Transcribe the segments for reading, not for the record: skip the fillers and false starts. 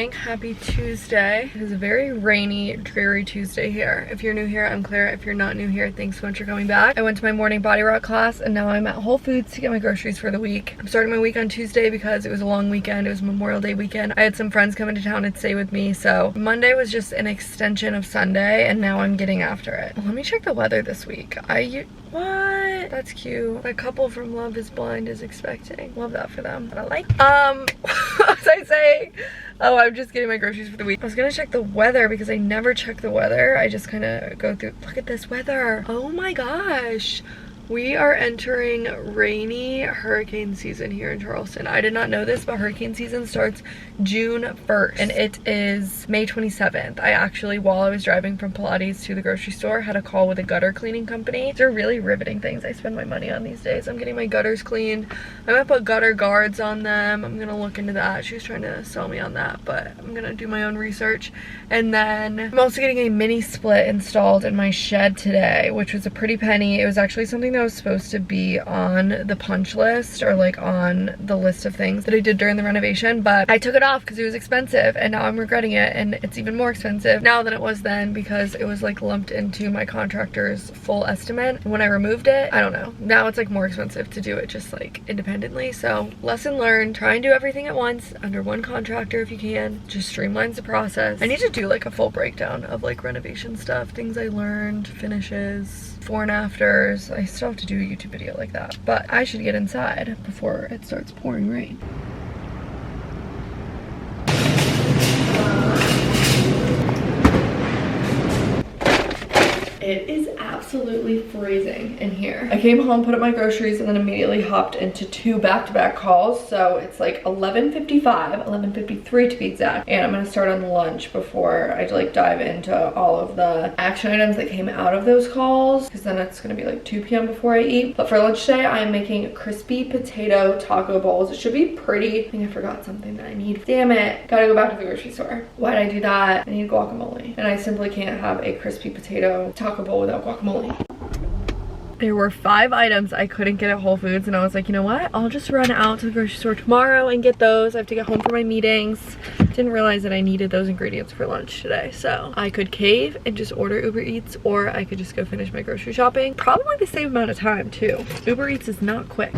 morning. Happy Tuesday. It is a very rainy, dreary Tuesday here. If you're new here, I'm Clara. If you're not new here, thanks so much for coming back. I went to my morning body rock class and now I'm at Whole Foods to get my groceries for the week. I'm starting my week on Tuesday because it was a long weekend. It was Memorial Day weekend. I had some friends come into town and stay with me, so Monday was just an extension of Sunday and now I'm getting after it. Let me check the weather this week. What? That's cute. That couple from Love is Blind is expecting. Love that for them. But I like, what was I saying? Oh, I'm just getting my groceries for the week. I was gonna check the weather because I never check the weather. I just kind of go through. Look at this weather. Oh my gosh. We are entering rainy hurricane season here in Charleston. I did not know this, but hurricane season starts June 1st and it is May 27th. I actually, while I was driving from Pilates to the grocery store, had a call with a gutter cleaning company. They're really riveting things I spend my money on these days. I'm getting my gutters cleaned. I might put gutter guards on them. I'm gonna look into that. She was trying to sell me on that, but I'm gonna do my own research. And then I'm also getting a mini split installed in my shed today, which was a pretty penny. It was actually something that was supposed to be on the punch list or like on the list of things that I did during the renovation, but I took it off because it was expensive and now I'm regretting it, and it's even more expensive now than it was then because it was like lumped into my contractor's full estimate. And when I removed it, I don't know, now it's like more expensive to do it just like independently. So lesson learned, try and do everything at once under one contractor if you can. Just streamlines the process. I need to do like a full breakdown of like renovation stuff, things I learned, finishes, before and afters. I still have to do a YouTube video like that, but I should get inside before it starts pouring rain. It is absolutely freezing in here. I came home, put up my groceries, and then immediately hopped into two back-to-back calls. So it's like 11:55, 11:53 to be exact. And I'm gonna start on lunch before I like dive into all of the action items that came out of those calls, because then it's gonna be like 2 p.m. before I eat. But for lunch today, I am making crispy potato taco bowls. It should be pretty. I think I forgot something that I need. Damn it. Gotta go back to the grocery store. Why'd I do that? I need guacamole. And I simply can't have a crispy potato taco bowl without guacamole. There were 5 items I couldn't get at Whole Foods and I was like, you know what? I'll just run out to the grocery store tomorrow and get those. I have to get home for my meetings. Didn't realize that I needed those ingredients for lunch today. So I could cave and just order Uber Eats, or I could just go finish my grocery shopping. Probably the same amount of time too. Uber Eats is not quick.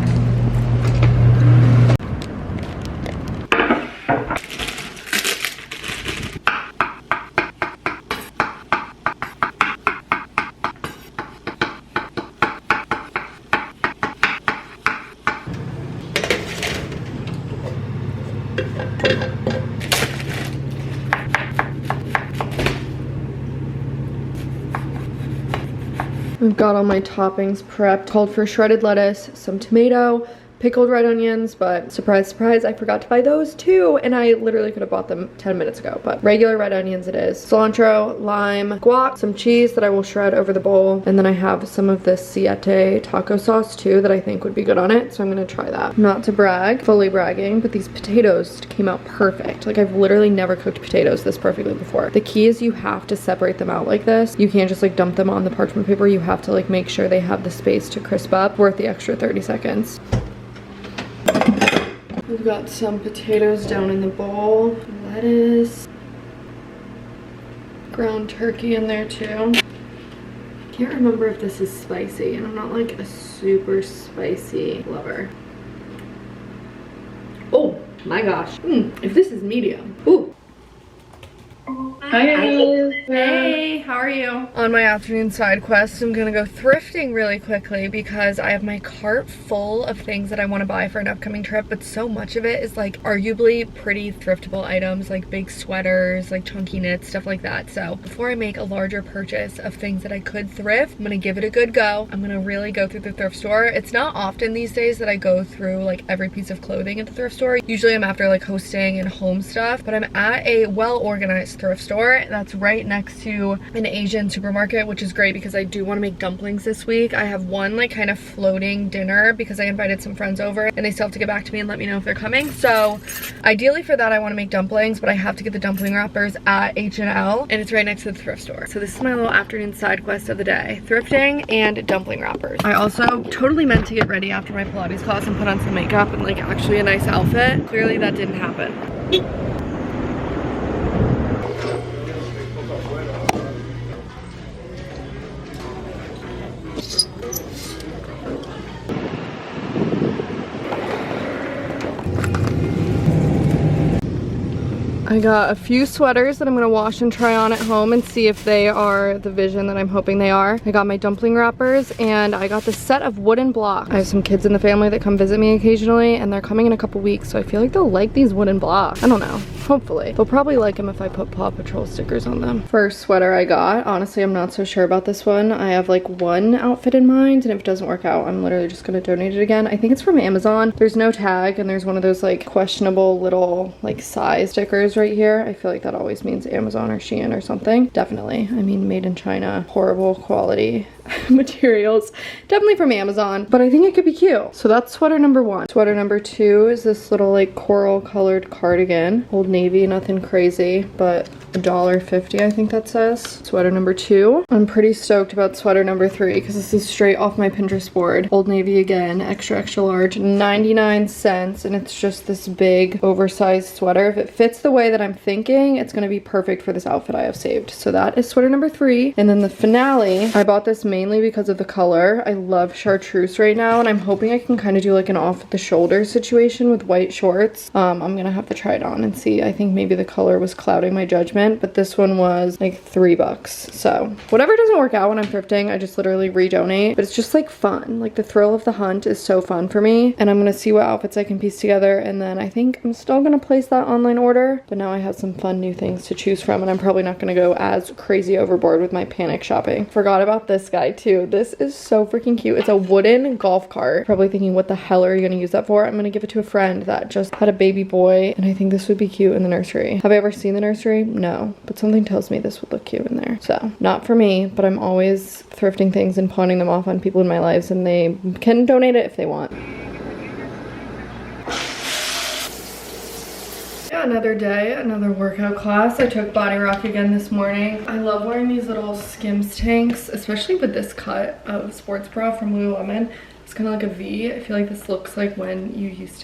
I've got all my toppings prepped. Called for shredded lettuce, some tomato, pickled red onions, but surprise, surprise, I forgot to buy those too, and I literally could have bought them 10 minutes ago, but regular red onions it is. Cilantro, lime, guac, some cheese that I will shred over the bowl, and then I have some of this Siete taco sauce too that I think would be good on it, so I'm gonna try that. Not to brag, fully bragging, but these potatoes came out perfect. Like, I've literally never cooked potatoes this perfectly before. The key is you have to separate them out like this. You can't just like dump them on the parchment paper. You have to like make sure they have the space to crisp up, worth the extra 30 seconds. We've got some potatoes down in the bowl, lettuce, ground turkey in there too. I can't remember if this is spicy, and I'm not like a super spicy lover. Oh my gosh. If this is medium. Ooh. Hi guys. Hey, how are you? On my afternoon side quest, I'm gonna go thrifting really quickly because I have my cart full of things that I want to buy for an upcoming trip, but so much of it is like arguably pretty thriftable items, like big sweaters, like chunky knits, stuff like that. So before I make a larger purchase of things that I could thrift, I'm gonna give it a good go. I'm gonna really go through the thrift store. It's not often these days that I go through like every piece of clothing at the thrift store. Usually I'm after like hosting and home stuff, but I'm at a well-organized thrift store that's right next to an Asian supermarket, which is great because I do want to make dumplings this week. I have one like kind of floating dinner because I invited some friends over and they still have to get back to me and let me know if they're coming. So ideally for that I want to make dumplings, but I have to get the dumpling wrappers at H&L and it's right next to the thrift store. So this is my little afternoon side quest of the day, thrifting and dumpling wrappers. I also totally meant to get ready after my Pilates class and put on some makeup and like actually a nice outfit. Clearly that didn't happen. I got a few sweaters that I'm gonna wash and try on at home and see if they are the vision that I'm hoping they are. I got my dumpling wrappers and I got this set of wooden blocks. I have some kids in the family that come visit me occasionally and they're coming in a couple weeks, so I feel like they'll like these wooden blocks. I don't know, hopefully. They'll probably like them if I put Paw Patrol stickers on them. First sweater I got, honestly I'm not so sure about this one. I have like one outfit in mind and if it doesn't work out, I'm literally just gonna donate it again. I think it's from Amazon. There's no tag and there's one of those like questionable little like size stickers right here. I feel like that always means Amazon or Shein or something. Definitely, I mean made in China, horrible quality materials. Definitely from Amazon, but I think it could be cute. So that's sweater number one. Sweater number two is this little like coral colored cardigan. Old Navy, nothing crazy, but $1.50 I think that says. Sweater number two. I'm pretty stoked about sweater number three because this is straight off my Pinterest board. Old Navy again, extra extra large, 99 cents, and it's just this big oversized sweater. If it fits the way that I'm thinking, it's gonna be perfect for this outfit I have saved. So that is sweater number three. And then the finale, I bought this mainly because of the color. I love chartreuse right now and I'm hoping I can kind of do like an off the shoulder situation with white shorts. I'm gonna have to try it on and see. I think maybe the color was clouding my judgment, but this one was like $3. So whatever doesn't work out when I'm thrifting, I just literally redonate. But it's just like fun. Like the thrill of the hunt is so fun for me, and I'm gonna see what outfits I can piece together, and then I think I'm still gonna place that online order, but now I have some fun new things to choose from, and I'm probably not gonna go as crazy overboard with my panic shopping. Forgot about this guy too. This is so freaking cute. It's a wooden golf cart. Probably thinking, what the hell are you gonna use that for? I'm gonna give it to a friend that just had a baby boy, and I think this would be cute in the nursery. Have I ever seen the nursery? No, but something tells me this would look cute in there. So not for me, but I'm always thrifting things and pawning them off on people in my lives, and they can donate it if they want. Another day, another workout class. I took Body Rock again this morning. I love wearing these little Skims tanks, especially with this cut of sports bra from Lululemon. It's kind of like a V. I feel like this looks like when you used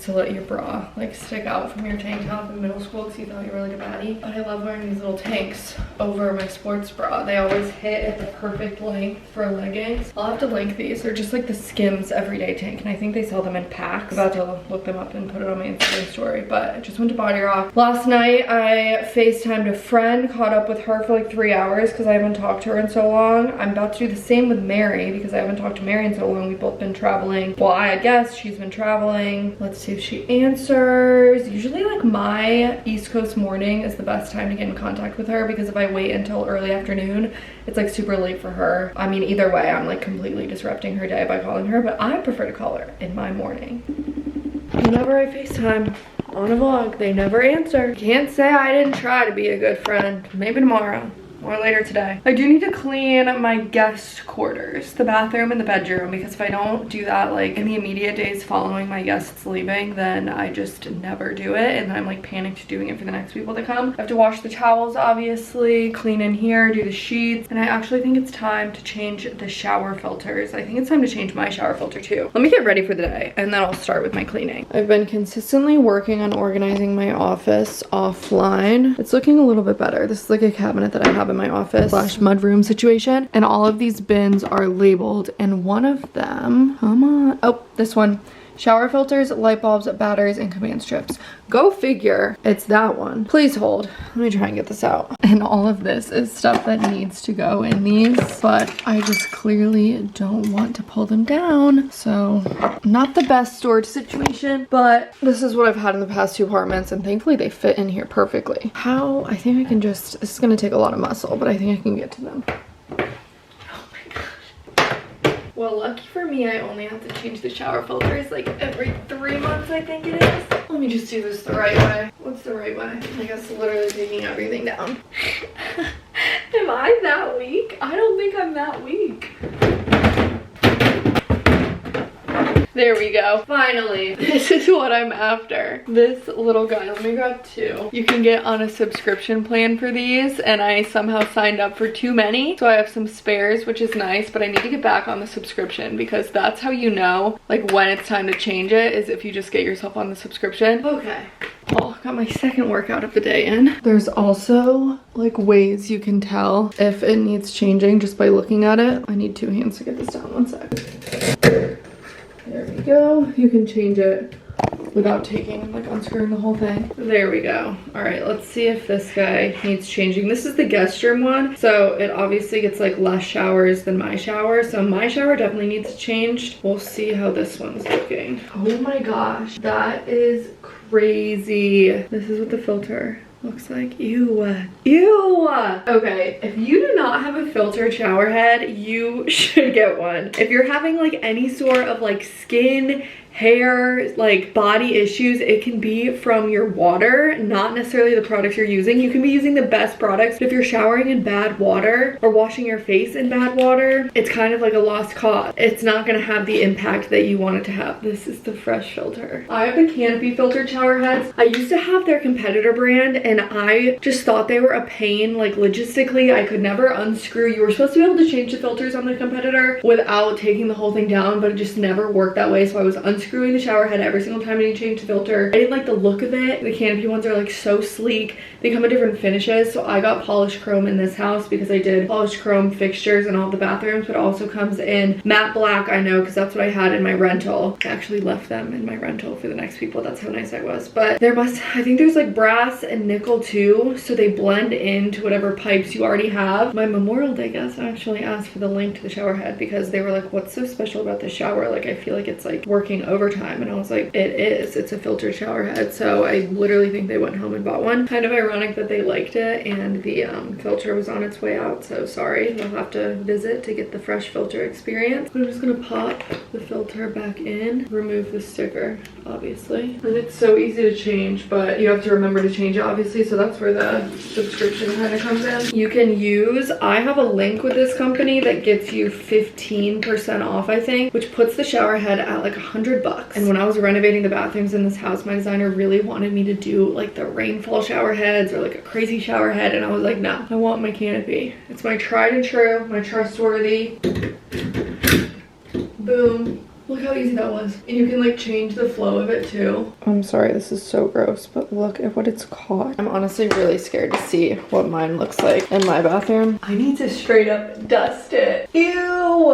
to let your bra like stick out from your tank top in middle school because you thought you were like a baddie. But I love wearing these little tanks over my sports bra. They always hit at the perfect length for leggings. I'll have to link these. They're just like the Skims everyday tank, and I think they sell them in packs. I'm about to look them up and put it on my Instagram story, but I just went to Body Rock. Last night I FaceTimed a friend, caught up with her for like 3 hours because I haven't talked to her in so long. I'm about to do the same with Mary because I haven't talked to Mary in so long. We've both been traveling. Well, I guess she's been traveling. Let's see if she answers. Usually like my East Coast morning is the best time to get in contact with her because if I wait until early afternoon, it's like super late for her. I mean, either way, I'm like completely disrupting her day by calling her, but I prefer to call her in my morning. Whenever I FaceTime on a vlog, they never answer. Can't say I didn't try to be a good friend. Maybe tomorrow. Or later today. I do need to clean my guest quarters, the bathroom and the bedroom, because if I don't do that like in the immediate days following my guests leaving, then I just never do it, and then I'm like panicked doing it for the next people to come. I have to wash the towels, obviously, clean in here, do the sheets, and I actually think it's time to change the shower filters. I think it's time to change my shower filter too. Let me get ready for the day and then I'll start with my cleaning. I've been consistently working on organizing my office offline. It's looking a little bit better. This is like a cabinet that I have in my office / mudroom situation, and all of these bins are labeled, and one of them, come on, oh, this one, shower filters, light bulbs, batteries, and command strips. Go figure, it's that one. Please hold, let me try and get this out. And all of this is stuff that needs to go in these, but I just clearly don't want to pull them down. So not the best storage situation, but this is what I've had in the past 2 apartments, and thankfully they fit in here perfectly. How, I think I can just, this is gonna take a lot of muscle, but I think I can get to them. Well, lucky for me, I only have to change the shower filters like every 3 months, I think it is. Let me just do this the right way. What's the right way? I guess literally taking everything down. Am I that weak? I don't think I'm that weak. There we go. Finally, this is what I'm after. This little guy, let me grab 2. You can get on a subscription plan for these, and I somehow signed up for too many. So I have some spares, which is nice, but I need to get back on the subscription because that's how you know like when it's time to change it, is if you just get yourself on the subscription. Okay. Oh, got my second workout of the day in. There's also like ways you can tell if it needs changing just by looking at it. I need 2 hands to get this down. One sec. There we go. You can change it without taking and like unscrewing the whole thing. There we go. All right, let's see if this guy needs changing. This is the guest room one, so it obviously gets like less showers than my shower, so my shower definitely needs changed. We'll see how this one's looking. Oh my gosh, that is crazy. This is what the filter looks like. Ew. Ew. Okay, if you do not have a filtered shower head, you should get one. If you're having like any sort of like skin, hair, like body issues, it can be from your water, not necessarily the products you're using. You can be using the best products, but if you're showering in bad water or washing your face in bad water, it's kind of like a lost cause. It's not gonna have the impact that you want it to have. This is the Fresh filter. I have the Canopy filtered shower heads. I used to have their competitor brand and I just thought they were a pain. Like logistically, I could never unscrew. You were supposed to be able to change the filters on the competitor without taking the whole thing down, but it just never worked that way. So I was unscrewing the shower head every single time I need to change the filter. I didn't like the look of it. The Canopy ones are like so sleek. They come in different finishes. So I got polished chrome in this house because I did polished chrome fixtures in all the bathrooms, but it also comes in matte black. I know because that's what I had in my rental. I actually left them in my rental for the next people. That's how nice I was. But there must, I think there's like brass and nickel too. So they blend into whatever pipes you already have. My Memorial Day guest actually asked for the link to the shower head because they were like, what's so special about the shower? Like I feel like it's like working overtime, and I was like, it is. It's a filtered shower head. So I literally think they went home and bought one. Kind of ironic that they liked it and the filter was on its way out, so sorry. You'll have to visit to get the Fresh filter experience. I'm just gonna pop the filter back in, remove the sticker obviously, and it's so easy to change, but you have to remember to change it obviously, so that's where the subscription kind of comes in. You can use, I have a link with this company that gets you 15% off, I think, which puts the shower head at like $100. And when I was renovating the bathrooms in this house, my designer really wanted me to do like the rainfall shower heads or like a crazy shower head, and I was like, no, I want my Canopy. It's my tried and true, my trustworthy. Boom. Look how easy that was. And you can like change the flow of it too. I'm sorry, this is so gross, but look at what it's caught. I'm honestly really scared to see what mine looks like in my bathroom. I need to straight up dust it. Ew.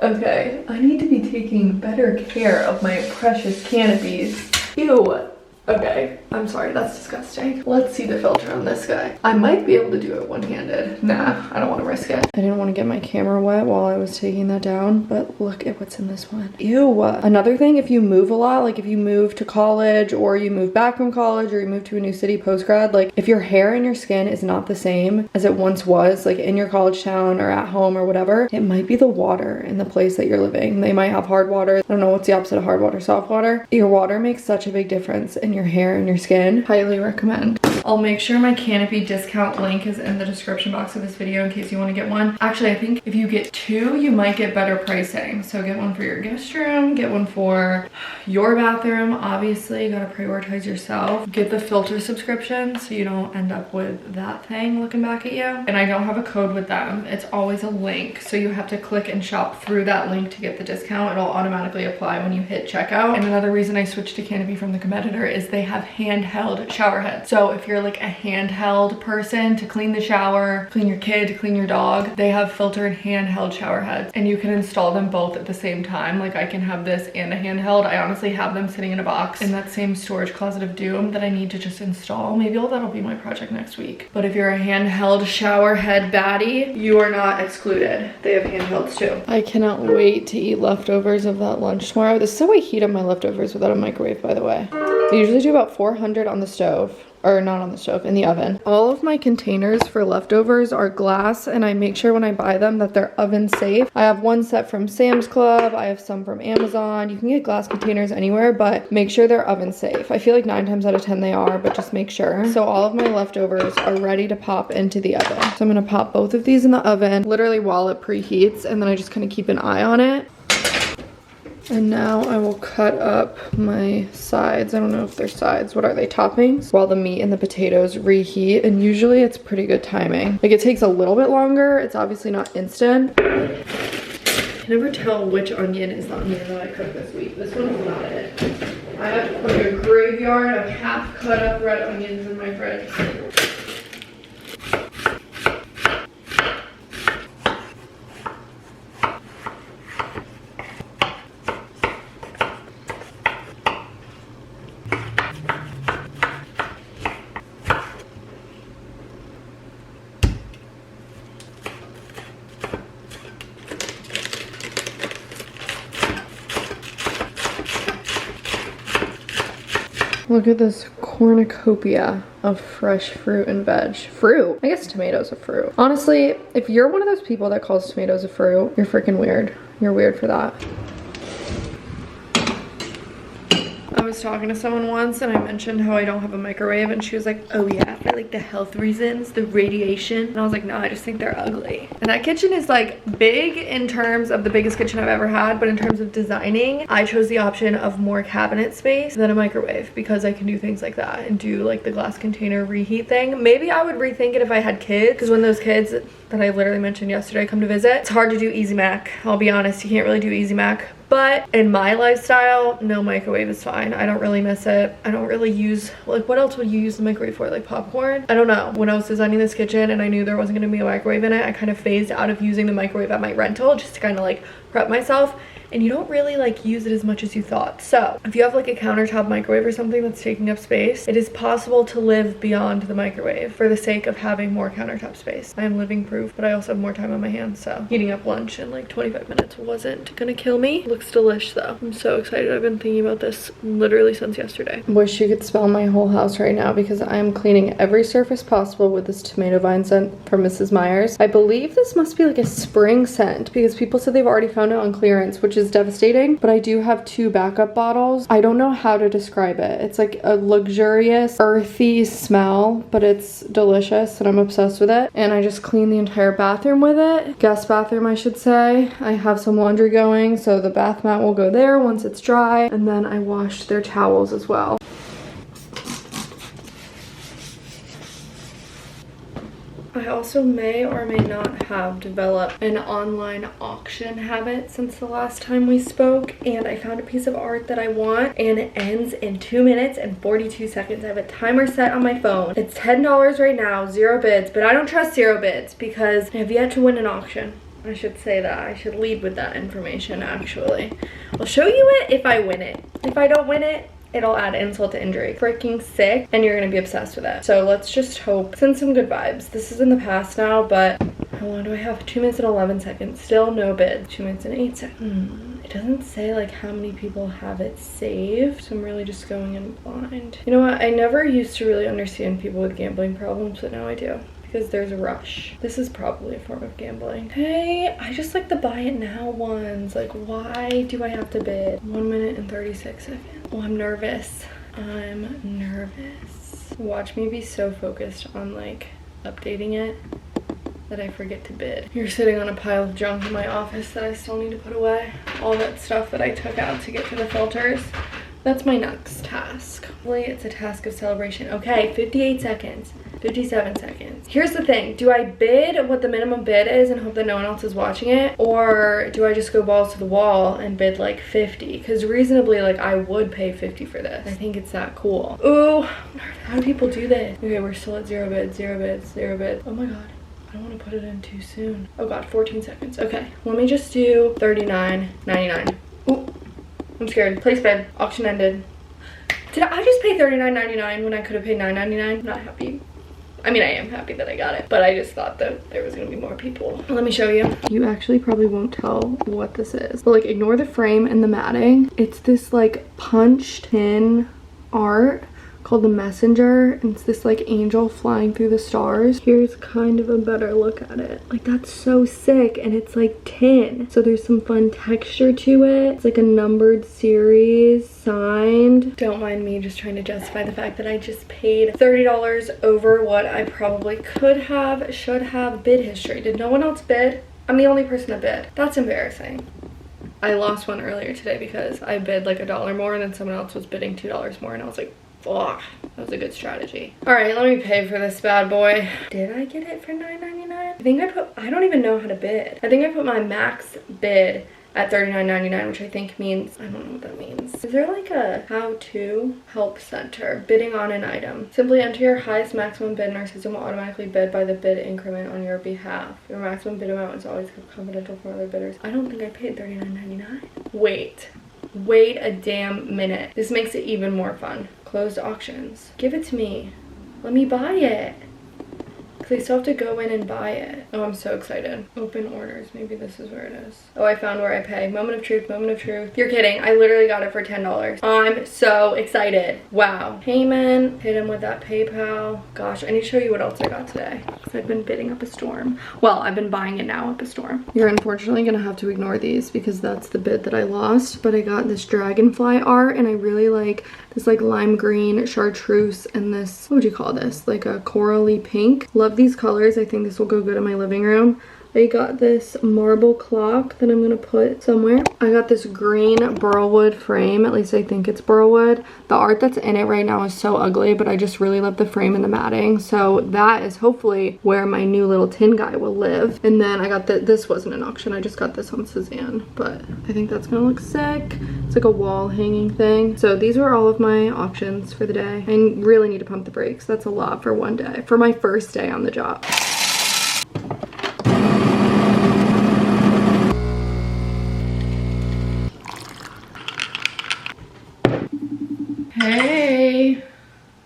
Okay, I need to be taking better care of my precious canopies. Ew. Okay, I'm sorry, that's disgusting. Let's see the filter on this guy. I might be able to do it one-handed. Nah, I don't want to risk it. I didn't want to get my camera wet while I was taking that down, but look at what's in this one. Ew. Another thing, if you move a lot, like if you move to college or you move back from college or you move to a new city post-grad, like if your hair and your skin is not the same as it once was, like in your college town or at home or whatever, it might be the water in the place that you're living. They might have hard water. I don't know what's the opposite of hard water, soft water. Your water makes such a big difference in your hair and your skin. Highly recommend. I'll make sure my Canopy discount link is in the description box of this video in case you want to get one. Actually, I think if you get two, you might get better pricing. So get one for your guest room, get one for your bathroom. Obviously, you gotta prioritize yourself. Get the filter subscription so you don't end up with that thing looking back at you. And I don't have a code with them. It's always a link. So you have to click and shop through that link to get the discount. It'll automatically apply when you hit checkout. And another reason I switched to Canopy from the competitor is they have handheld shower heads. So if you're like a handheld person to clean the shower, clean your kid, to clean your dog, they have filtered handheld shower heads and you can install them both at the same time. Like I can have this and a handheld. I honestly have them sitting in a box in that same storage closet of doom that I need to just install. Maybe that'll be my project next week. But if you're a handheld shower head baddie, you are not excluded. They have handhelds too. I cannot wait to eat leftovers of that lunch tomorrow. This is how I heat up my leftovers without a microwave, by the way. I usually do about 400 on the stove. Or not on the stove, in the oven. All of my containers for leftovers are glass, and I make sure when I buy them that they're oven safe. I have one set from Sam's Club, I have some from Amazon. You can get glass containers anywhere, but make sure they're oven safe. I feel like 9 times out of 10 they are, but just make sure. So all of my leftovers are ready to pop into the oven. So I'm gonna pop both of these in the oven, literally while it preheats, and then I just kind of keep an eye on it. And now I will cut up my sides. I don't know if they're sides. What are they, toppings? While the meat and the potatoes reheat. And usually it's pretty good timing. Like it takes a little bit longer. It's obviously not instant. I can never tell which onion is the onion that I cooked this week. This one is not it. I have like a graveyard of half cut up red onions in my fridge. Look at this cornucopia of fresh fruit and veg. Fruit? I guess tomatoes are fruit. Honestly, if you're one of those people that calls tomatoes a fruit, you're freaking weird. You're weird for that. I was talking to someone once and I mentioned how I don't have a microwave, and she was like, oh yeah, for like the health reasons, the radiation. And I was like, no, I just think they're ugly. And that kitchen is like big in terms of the biggest kitchen I've ever had, but in terms of designing, I chose the option of more cabinet space than a microwave because I can do things like that and do like the glass container reheat thing. Maybe I would rethink it if I had kids, because when those kids that I literally mentioned yesterday come to visit, it's hard to do Easy Mac. I'll be honest, you can't really do Easy Mac. But in my lifestyle, no microwave is fine. I don't really miss it. I don't really use, like, what else would you use the microwave for? Like popcorn? I don't know. When I was designing this kitchen and I knew there wasn't gonna be a microwave in it, I kind of phased out of using the microwave at my rental just to kind of like prep myself. And you don't really like use it as much as you thought. So if you have like a countertop microwave or something that's taking up space, it is possible to live beyond the microwave for the sake of having more countertop space. I am living proof, but I also have more time on my hands, so heating up lunch in like 25 minutes wasn't gonna kill me. Looks delish though. I'm so excited. I've been thinking about this literally since yesterday. Wish you could smell my whole house right now because I am cleaning every surface possible with this tomato vine scent from Mrs. Meyer's. I believe this must be like a spring scent because people said they've already found it on clearance, which is devastating, but I do have 2 backup bottles. I don't know how to describe it. It's like a luxurious, earthy smell, but it's delicious and I'm obsessed with it. And I just cleaned the entire bathroom with it. Guest bathroom, I should say. I have some laundry going, so the bath mat will go there once it's dry. And then I washed their towels as well. I also may or may not have developed an online auction habit since the last time we spoke, and I found a piece of art that I want, and it ends in 2 minutes and 42 seconds. I have a timer set on my phone. It's $10 right now, 0 bids, but I don't trust 0 bids because I have yet to win an auction. I should say that. I should lead with that information, actually. I'll show you it if I win it. If I don't win it, it'll add insult to injury. Freaking sick, and you're gonna be obsessed with it. So let's just hope. Send some good vibes. This is in the past now, but how long do I have? 2 minutes and 11 seconds. Still no bids. 2 minutes and 8 seconds. It doesn't say like how many people have it saved, so I'm really just going in blind. You know what? I never used to really understand people with gambling problems, but now I do. Because there's a rush. This is probably a form of gambling. Hey, I just like the buy it now ones. Like, why do I have to bid? 1 minute and 36 seconds. Oh, I'm nervous. I'm nervous. Watch me be so focused on like updating it that I forget to bid. You're sitting on a pile of junk in my office that I still need to put away. All that stuff that I took out to get to the filters. That's my next task. Hopefully it's a task of celebration. Okay, 58 seconds. 57 seconds. Here's the thing. Do I bid what the minimum bid is and hope that no one else is watching it? Or do I just go balls to the wall and bid like 50? Because reasonably, like, I would pay 50 for this. I think it's that cool. Ooh, how do people do this? Okay, we're still at 0 bids, 0 bids, 0 bids. Oh my God. I don't want to put it in too soon. Oh God, 14 seconds. Okay, let me just do $39.99. Ooh, I'm scared. Place bid. Auction ended. Did I just pay $39.99 when I could have paid $9.99? Not happy. I mean, I am happy that I got it, but I just thought that there was gonna be more people. Let me show you. You actually probably won't tell what this is, but like, ignore the frame and the matting. It's this like punched in art called The Messenger, and it's this like angel flying through the stars. Here's kind of a better look at it. Like, that's so sick, and it's like tin, so there's some fun texture to it. It's like a numbered series, signed. Don't mind me just trying to justify the fact that I just paid $30 over what I probably could have, should have. Bid history. Did no one else bid? I'm the only person that bid. That's embarrassing. I lost one earlier today because I bid like $1 more and then someone else was bidding $2 more, and I was like, oh, that was a good strategy. All right, let me pay for this bad boy. Did I get it for $9.99? I think I don't even know how to bid. I think I put my max bid at $39.99, which I think means, I don't know what that means. Is there like a how-to help center? Bidding on an item. Simply enter your highest maximum bid and our system will automatically bid by the bid increment on your behalf. Your maximum bid amount is always confidential from other bidders. I don't think I paid $39.99. Wait a damn minute. This makes it even more fun. Closed auctions. Give it to me. Let me buy it. because I still have to go in and buy it. Oh, I'm so excited. Open orders. Maybe this is where it is. Oh, I found where I pay. Moment of truth, moment of truth. You're kidding. I literally got it for $10. I'm so excited. Wow. Payment. Hit him with that PayPal. Gosh, I need to show you what else I got today because I've been bidding up a storm. Well, I've been buying it now up a storm. You're unfortunately gonna have to ignore these because that's the bid that I lost, but I got this dragonfly art and I really like this like lime green chartreuse and this, what would you call this? Like a corally pink. Love these colors. I think this will go good in my living room. I got this marble clock that I'm gonna put somewhere. I got this green burlwood frame, at least I think it's burlwood. The art that's in it right now is so ugly, but I just really love the frame and the matting. So that is hopefully where my new little tin guy will live. And then I got this wasn't an auction, I just got this on Suzanne, but I think that's gonna look sick. It's like a wall hanging thing. So these were all of my auctions for the day. I really need to pump the brakes. That's a lot for one day, for my first day on the job. Hey.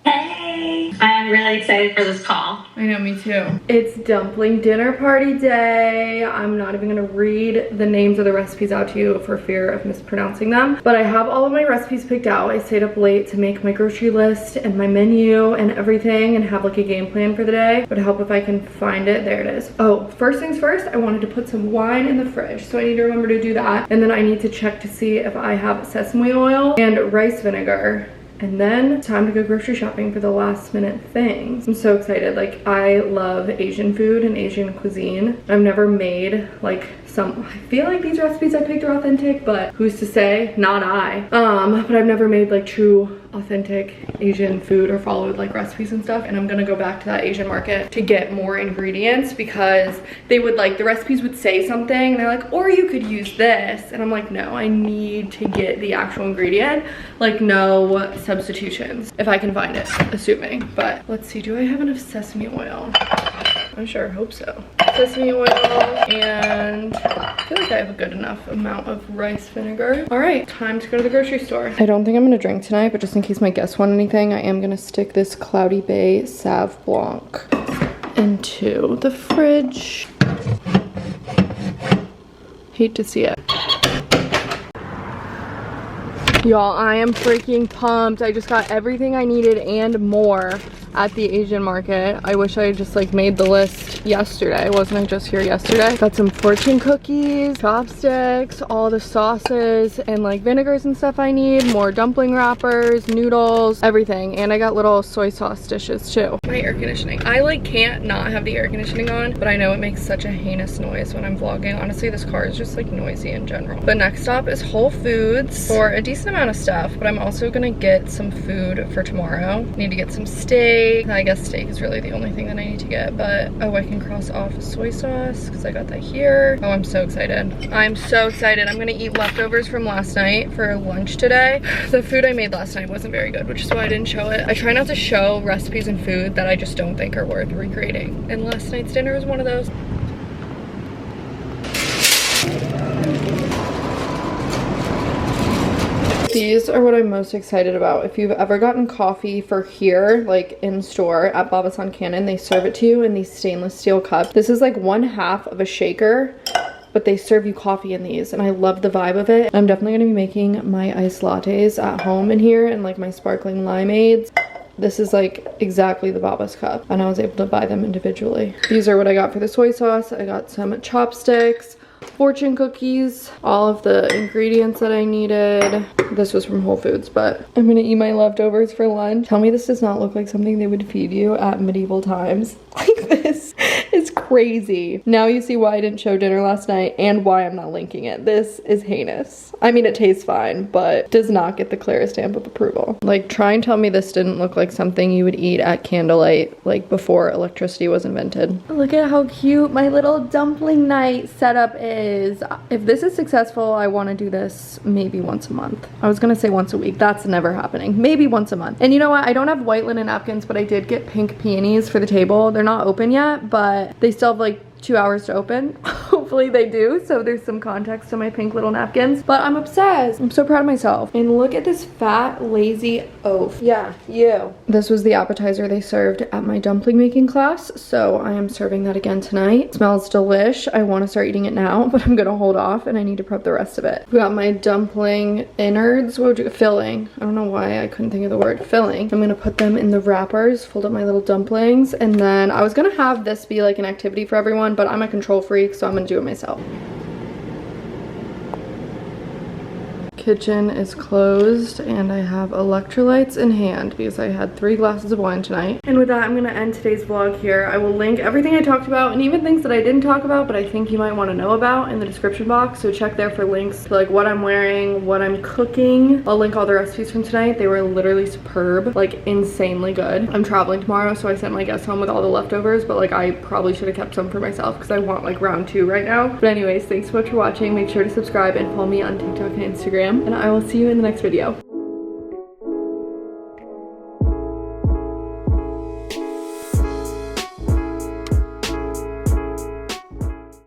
Hey. I'm really excited for this call. I know, me too. It's dumpling dinner party day. I'm not even gonna read the names of the recipes out to you for fear of mispronouncing them. But I have all of my recipes picked out. I stayed up late to make my grocery list and my menu and everything and have like a game plan for the day. It would help if I can find it. There it is. Oh, first things first, I wanted to put some wine in the fridge. So I need to remember to do that. And then I need to check to see if I have sesame oil and rice vinegar. And then time to go grocery shopping for the last minute things. I'm so excited. Like, I love Asian food and Asian cuisine. I've never made like I feel like these recipes I picked are authentic, but who's to say? Not I. But I've never made like true authentic Asian food or followed like recipes and stuff. And I'm gonna go back to that Asian market to get more ingredients because they would like, the recipes would say something and they're like, or you could use this. And I'm like, no, I need to get the actual ingredient. Like no substitutions if I can find it, assuming. But let's see, do I have enough sesame oil? I sure hope so. Sesame oil, and I feel like I have a good enough amount of rice vinegar. All right, time to go to the grocery store. I don't think I'm gonna drink tonight, but just in case my guests want anything, I am gonna stick this Cloudy Bay Sauv Blanc into the fridge. Hate to see it. Y'all, I am freaking pumped. I just got everything I needed and more at the Asian market. I wish I had just like made the list yesterday. Wasn't I just here yesterday? Got some fortune cookies, chopsticks, all the sauces and like vinegars and stuff I need, more dumpling wrappers, noodles, everything. And I got little soy sauce dishes too. My air conditioning. I like can't not have the air conditioning on, but I know it makes such a heinous noise when I'm vlogging. Honestly, this car is just like noisy in general. The next stop is Whole Foods for a decent amount of stuff, but I'm also gonna get some food for tomorrow. Need to get some steak. I guess steak is really the only thing that I need to get, but oh, I can cross off soy sauce because I got that here. Oh, I'm so excited. I'm so excited. I'm gonna eat leftovers from last night for lunch today. The food I made last night wasn't very good, which is why I didn't show it. I try not to show recipes and food that I just don't think are worth recreating, and last night's dinner was one of those. These are what I'm most excited about. If you've ever gotten coffee for here, like in store at Babasan Cannon, they serve it to you in these stainless steel cups. This is like 1/2 of a shaker, but they serve you coffee in these, and I love the vibe of it. I'm definitely gonna be making my iced lattes at home in here and like my sparkling limeades. This is like exactly the Baba's cup, and I was able to buy them individually. These are what I got for the soy sauce. I got some chopsticks, fortune cookies, all of the ingredients that I needed. This was from Whole Foods, but I'm gonna eat my leftovers for lunch. Tell me this does not look like something they would feed you at medieval times. Like, this is crazy. Now you see why I didn't show dinner last night and why I'm not linking it. This is heinous. I mean, it tastes fine, but does not get the Clara stamp of approval. Like, try and tell me this didn't look like something you would eat at candlelight, like before electricity was invented. Look at how cute my little dumpling night setup is. If this is successful, I want to do this maybe once a month. I was gonna say once a week. That's never happening. Maybe once a month. And you know what? I don't have white linen napkins, but I did get pink peonies for the table. They're not open yet, but they still have like 2 hours to open. Hopefully Hopefully they do, so there's some context to my pink little napkins. But I'm obsessed. I'm so proud of myself. And look at this fat, lazy oaf. Yeah, you. This was the appetizer they served at my dumpling making class, so I am serving that again tonight. It smells delish. I want to start eating it now, but I'm gonna hold off and I need to prep the rest of it. We got my dumpling innards. What would you, filling. I don't know why I couldn't think of the word filling. I'm gonna put them in the wrappers, fold up my little dumplings, and then I was gonna have this be like an activity for everyone, but I'm a control freak, so I'm gonna do it myself. Kitchen is closed and I have electrolytes in hand because I had 3 glasses of wine tonight. And with that, I'm gonna end today's vlog here. I will link everything I talked about and even things that I didn't talk about but I think you might want to know about in the description box, so check there for links to like what I'm wearing, what I'm cooking. I'll link all the recipes from tonight. They were literally superb, like insanely good. I'm traveling tomorrow, so I sent my guests home with all the leftovers, but like I probably should have kept some for myself because I want like round 2 right now. But anyways, thanks so much for watching. Make sure to subscribe and follow me on TikTok and Instagram, and I will see you in the next video.